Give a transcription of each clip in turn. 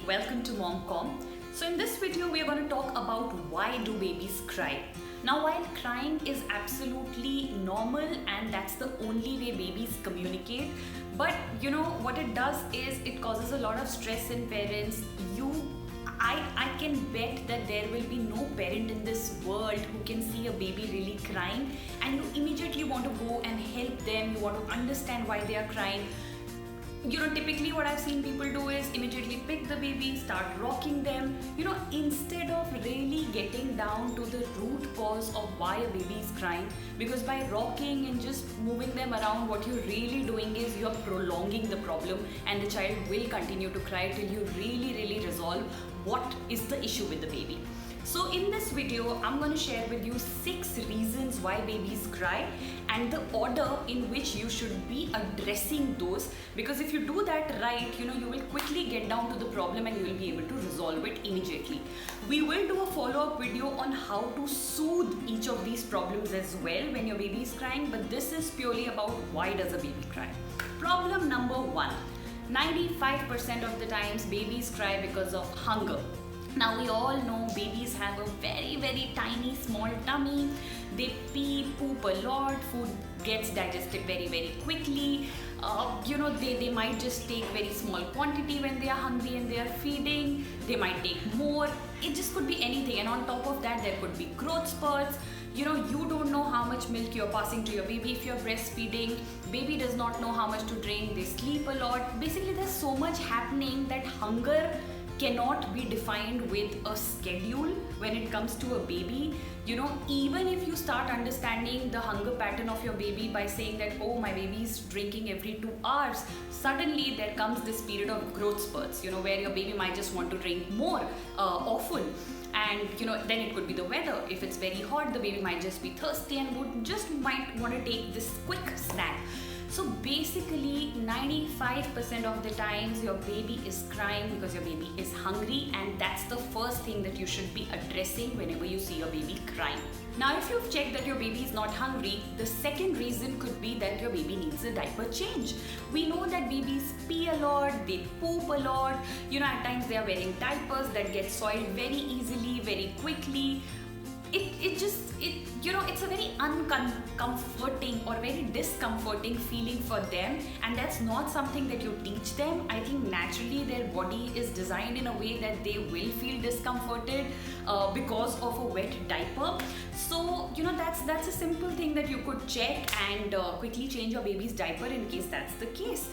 welcome to MomCom. So in this video we are going to talk about why do babies cry. Now while crying is absolutely normal and that's the only way babies communicate, but what it does is it causes a lot of stress in parents. I can bet that there will be no parent in this world who can see a baby really crying and you immediately want to go and help them, you want to understand why they are crying. Typically what I've seen people do is immediately pick the baby, start rocking them, instead of really getting down to the root cause of why a baby is crying. Because by rocking and just moving them around, what you're really doing is you're prolonging the problem and the child will continue to cry till you really resolve what is the issue with the baby. So in this video, I'm going to share with you 6 reasons why babies cry and the order in which you should be addressing those, because if you do that right, you will quickly get down to the problem and you will be able to resolve it immediately. We will do a follow-up video on how to soothe each of these problems as well when your baby is crying, but this is purely about why does a baby cry. Problem number 1. 95% of the times babies cry because of hunger. Now we all know babies have a very tiny small tummy. They pee, poop a lot, food gets digested very quickly. They might just take very small quantity when they are hungry and they are feeding. They might take more. It just could be anything, and on top of that there could be growth spurts. You don't know how much milk you're passing to your baby if you're breastfeeding. Baby does not know how much to drink. They sleep a lot. Basically there's so much happening that hunger cannot be defined with a schedule when it comes to a baby. Even if you start understanding the hunger pattern of your baby by saying that, oh, my baby is drinking every 2 hours, suddenly there comes this period of growth spurts, where your baby might just want to drink more often. And then it could be the weather. If it's very hot, the baby might just be thirsty and might want to take this quick snack. So basically 95% of the times your baby is crying because your baby is hungry, and that's the first thing that you should be addressing whenever you see your baby crying. Now if you've checked that your baby is not hungry, the second reason could be that your baby needs a diaper change. We know that babies pee a lot, they poop a lot, at times they are wearing diapers that get soiled very easily, very quickly. It's a very uncomforting or very discomforting feeling for them, and that's not something that you teach them. I think naturally their body is designed in a way that they will feel discomforted because of a wet diaper. So that's a simple thing that you could check and quickly change your baby's diaper in case that's the case.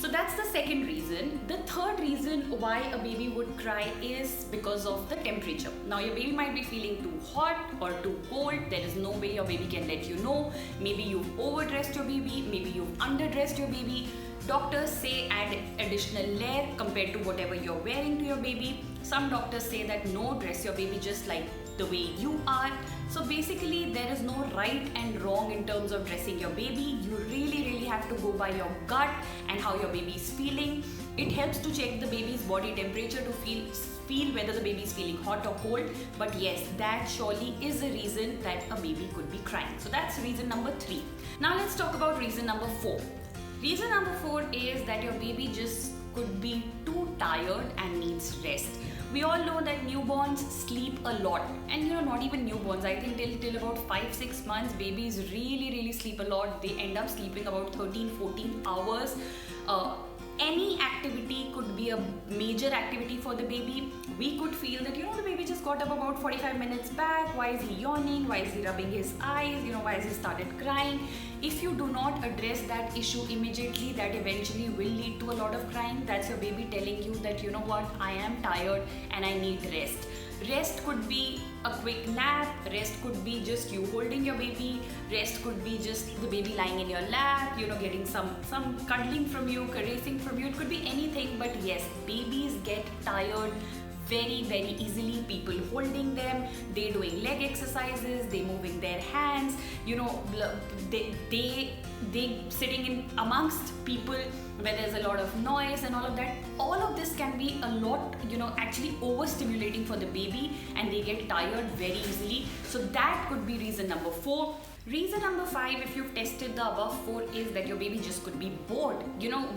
So that's the second reason. The third reason why a baby would cry is because of the temperature. Now your baby might be feeling too hot or too cold. There is no way your baby can let you know. Maybe you've overdressed your baby, maybe you've underdressed your baby. Doctors say add additional layer compared to whatever you're wearing to your baby. Some doctors say that no, dress your baby just like the way you are. So basically there is no right and wrong in terms of dressing your baby. You really have to go by your gut and how your baby is feeling. It helps to check the baby's body temperature to feel whether the baby is feeling hot or cold. But yes, that surely is a reason that a baby could be crying. So that's reason number 3. Now let's talk about reason number 4. Reason number 4 is that your baby just could be too tired and needs rest. We all know that newborns sleep a lot, and not even newborns, I think till about 5-6 months babies really sleep a lot. They end up sleeping about 13-14 hours. Any activity could be a major activity for the baby. We could feel that the baby just got up about 45 minutes back. Why is he yawning? Why is he rubbing his eyes? Why has he started crying? If you do not address that issue immediately, that eventually will lead to a lot of crying. That's your baby telling you that I am tired and I need rest. Rest could be a quick nap, rest could be just you holding your baby, rest could be just the baby lying in your lap, getting some cuddling from you, caressing from you. It could be anything, but yes, babies get tired very easily. People holding them, they doing leg exercises, they moving their hands, they sitting in amongst people where there's a lot of noise and all of that. All of this can be a lot, actually overstimulating for the baby, and they get tired very easily. So that could be reason number 4. Reason number 5, if you've tested the above 4, is that your baby just could be bored.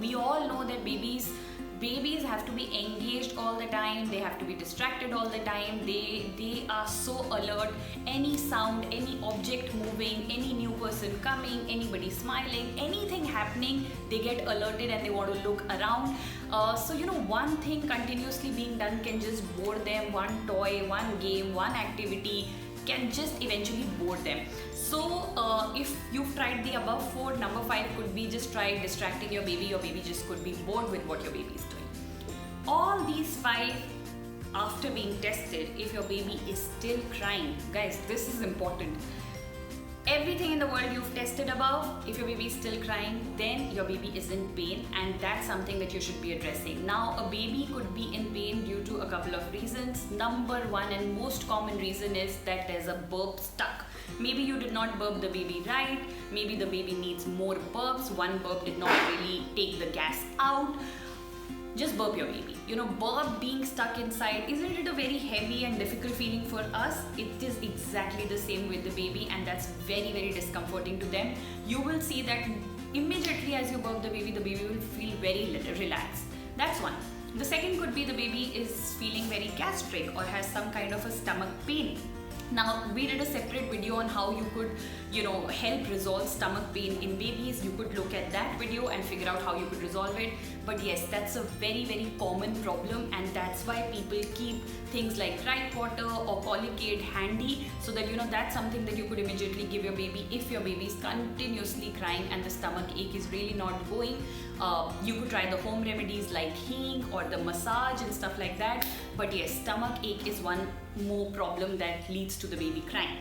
We all know that babies Babies have to be engaged all the time, they have to be distracted all the time, they are so alert. Any sound, any object moving, any new person coming, anybody smiling, anything happening, they get alerted and they want to look around. So one thing continuously being done can just bore them. One toy, one game, one activity can just eventually bore them. So if you've tried the above 4, number 5 could be just try distracting your baby. Your baby just could be bored with what your baby is doing. All these 5, after being tested, if your baby is still crying, guys, this is important. Everything in the world you've tested above, if your baby is still crying, then your baby is in pain, and that's something that you should be addressing. Now, a baby could be in pain due to a couple of reasons. Number 1 and most common reason is that there's a burp stuck. Maybe you did not burp the baby right, maybe the baby needs more burps, one burp did not really take the gas out. Just burp your baby. Burp being stuck inside, isn't it a very heavy and difficult feeling for us? It is exactly the same with the baby, and that's very, very discomforting to them. You will see that immediately as you burp the baby will feel very relaxed. That's one. The second could be the baby is feeling very gastric or has some kind of a stomach pain. Now, we did a separate video on how you could, help resolve stomach pain in babies. You could look at that video and figure out how you could resolve it. But yes, that's a very, very common problem, and that's why people keep things like Tide water or Polycate handy, so that that's something that you could immediately give your baby if your baby is continuously crying and the stomach ache is really not going. You could try the home remedies like healing or the massage and stuff like that. But yes, stomach ache is one more problem that leads to the baby crying.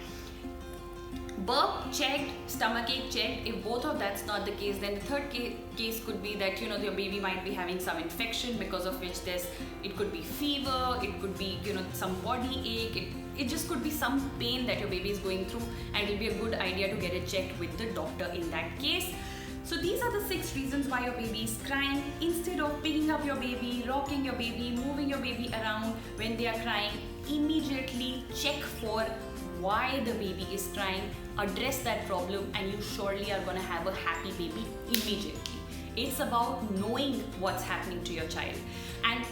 Burp checked, stomach ache checked. If both of that's not the case, then the third case could be that your baby might be having some infection, because of which it could be fever, it could be some body ache, it just could be some pain that your baby is going through, and it'll be a good idea to get it checked with the doctor in that case. So these are the 6 reasons why your baby is crying. Instead of picking up your baby, rocking your baby, moving your baby around when they are crying, immediately check for why the baby is crying, address that problem, and you surely are going to have a happy baby immediately. It's about knowing what's happening to your child. And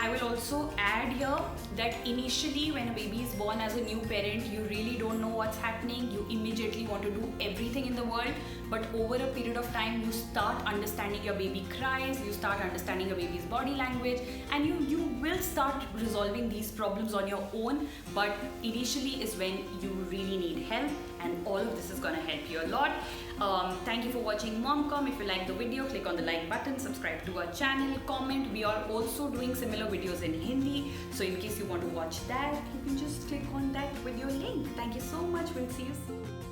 I will also add here that initially when a baby is born, as a new parent, you really don't know what's happening. You immediately want to do everything in the world. But over a period of time, you start understanding your baby cries, you start understanding your baby's body language, and you will start resolving these problems on your own. But initially is when you really need help, and all of this is going to help you a lot. Thank you for watching Momcom. If you like the video, click on the like button, subscribe to our channel, comment. We are also doing similar videos in Hindi, so in case you want to watch that, you can just click on that video link. Thank you so much. We'll see you soon.